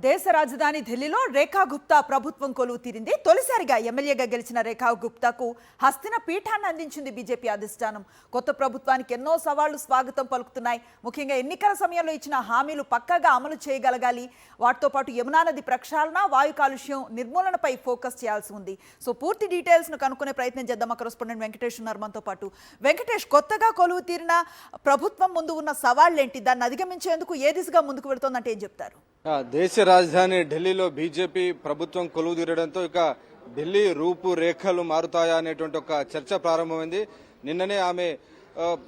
దేశ రాజధాని ఢిల్లీలో రేఖా గుప్తా ప్రభుత్వం కొలువు తీరింది. తొలిసారిగా ఎమ్మెల్యేగా గెలిచిన రేఖా గుప్తాకు హస్తిన పీఠాన్ని అందించింది బీజేపీ అధిష్టానం. కొత్త ప్రభుత్వానికి ఎన్నో సవాళ్లు స్వాగతం పలుకుతున్నాయి. ముఖ్యంగా ఎన్నికల సమయంలో ఇచ్చిన హామీలు పక్కాగా అమలు చేయగలగాలి. వాటితో పాటు యమునా నది ప్రక్షాళన, వాయు కాలుష్యం నిర్మూలనపై ఫోకస్ చేయాల్సి ఉంది. సో పూర్తి డీటెయిల్స్ ను కనుక్కునే ప్రయత్నం చేద్దాం. కరెస్పాండెంట్ వెంకటేష్ ఉన్నారు మనతో పాటు. వెంకటేష్, కొత్తగా కొలువు తీరిన ప్రభుత్వం ముందు ఉన్న సవాళ్లేంటి? దాన్ని అధిగమించేందుకు ఏ దిశగా ముందుకు వెళుతోందంటే ఏం చెప్తారు? దేశ రాజధాని ఢిల్లీలో బీజేపీ ప్రభుత్వం కొలువు తీరడంతో ఇక ఢిల్లీ రూపు రేఖలు మారుతాయా అనేటువంటి ఒక చర్చ ప్రారంభమైంది. నిన్ననే ఆమె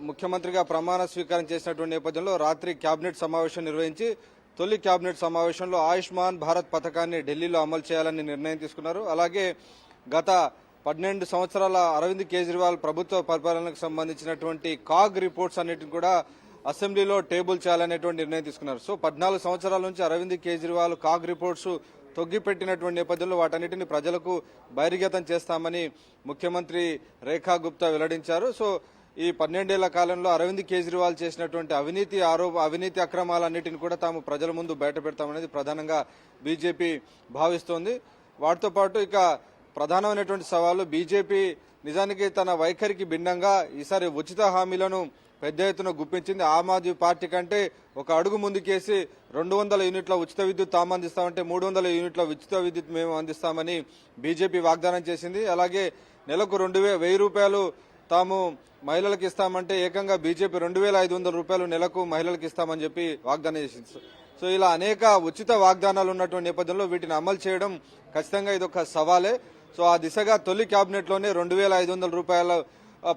ముఖ్యమంత్రిగా ప్రమాణ స్వీకారం చేసినటువంటి నేపథ్యంలో రాత్రి కేబినెట్ సమావేశం నిర్వహించి తొలి కేబినెట్ సమావేశంలో ఆయుష్మాన్ భారత్ పథకాన్ని ఢిల్లీలో అమలు చేయాలని నిర్ణయం తీసుకున్నారు. అలాగే గత 12 సంవత్సరాల అరవింద్ కేజ్రీవాల్ ప్రభుత్వ పరిపాలనకు సంబంధించినటువంటి కాగ్ రిపోర్ట్స్ అన్నిటిని కూడా అసెంబ్లీలో టేబుల్ చేయాలనేటువంటి నిర్ణయం తీసుకున్నారు. సో 14 సంవత్సరాల నుంచి అరవింద్ కేజ్రీవాల్ కాగ్ రిపోర్ట్స్ తొగ్గిపెట్టినటువంటి నేపథ్యంలో వాటన్నిటిని ప్రజలకు బహిర్గతం చేస్తామని ముఖ్యమంత్రి రేఖా గుప్తా వెల్లడించారు. సో ఈ 12 ఏళ్ల కాలంలో అరవింద్ కేజ్రీవాల్ చేసినటువంటి అవినీతి అక్రమాలన్నిటిని కూడా తాము ప్రజల ముందు బయట పెడతామనేది ప్రధానంగా బీజేపీ భావిస్తోంది. వాటితో పాటు ఇక ప్రధానమైనటువంటి సవాలు బీజేపీ నిజానికి తన వైఖరికి భిన్నంగా ఈసారి ఉచిత హామీలను పెద్ద ఎత్తున గుప్పించింది. ఆమ్ ఆద్మీ పార్టీ కంటే ఒక అడుగు ముందుకేసి 200 యూనిట్ల ఉచిత విద్యుత్ తాము అందిస్తామంటే 300 యూనిట్ల ఉచిత విద్యుత్ మేము అందిస్తామని బీజేపీ వాగ్దానం చేసింది. అలాగే నెలకు 2,000 రూపాయలు తాము మహిళలకు ఇస్తామంటే ఏకంగా బీజేపీ 2,500 రూపాయలు నెలకు మహిళలకు ఇస్తామని చెప్పి వాగ్దానం చేసింది. సో ఇలా అనేక ఉచిత వాగ్దానాలు ఉన్నటువంటి నేపథ్యంలో వీటిని అమలు చేయడం ఖచ్చితంగా ఇదొక సవాలే. సో ఆ దిశగా తొలి కేబినెట్ లోనే 2,500 రూపాయల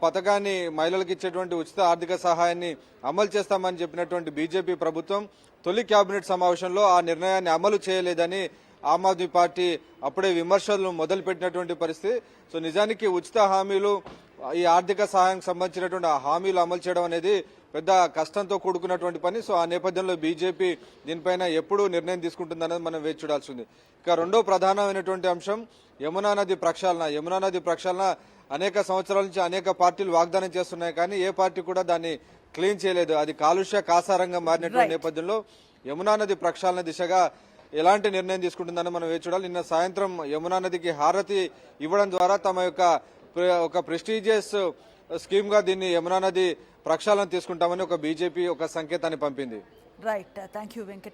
పథకాన్ని మహిళలకు ఇచ్చేటువంటి ఉచిత ఆర్థిక సహాయాన్ని అమలు చేస్తామని చెప్పినటువంటి బీజేపీ ప్రభుత్వం తొలి కేబినెట్ సమావేశంలో ఆ నిర్ణయాన్ని అమలు చేయలేదని ఆమ్ ఆద్మీ పార్టీ అప్పుడే విమర్శలు మొదలుపెట్టినటువంటి పరిస్థితి. సో నిజానికి ఉచిత హామీలు, ఈ ఆర్థిక సహాయానికి సంబంధించినటువంటి ఆ హామీలు అమలు చేయడం అనేది పెద్ద కష్టంతో కూడుకున్నటువంటి పని. సో ఆ నేపథ్యంలో బీజేపీ దీనిపైన ఎప్పుడు నిర్ణయం తీసుకుంటుందనేది మనం వేచి చూడాల్సి ఉంది. ఇక రెండో ప్రధానమైనటువంటి అంశం యమునా నది ప్రక్షాళన. యమునా నది ప్రక్షాళన అనేక సంవత్సరాల నుంచి అనేక పార్టీలు వాగ్దానం చేస్తున్నాయి, కానీ ఏ పార్టీ కూడా దాన్ని క్లీన్ చేయలేదు. అది కాలుష్య కాసారంగా మారినటువంటి నేపథ్యంలో యమునా నది ప్రక్షాళన దిశగా ఎలాంటి నిర్ణయం తీసుకుంటుందని మనం వేచి చూడాలి. నిన్న సాయంత్రం యమునా నదికి హారతి ఇవ్వడం ద్వారా తమ యొక్క ఒక ప్రెస్టీజియస్ స్కీమ్ గా దీన్ని యమునా నది ప్రక్షాళన తీసుకుంటామని ఒక బీజేపీ ఒక సంకేతాన్ని పంపింది. Right, thank you Venkatesh.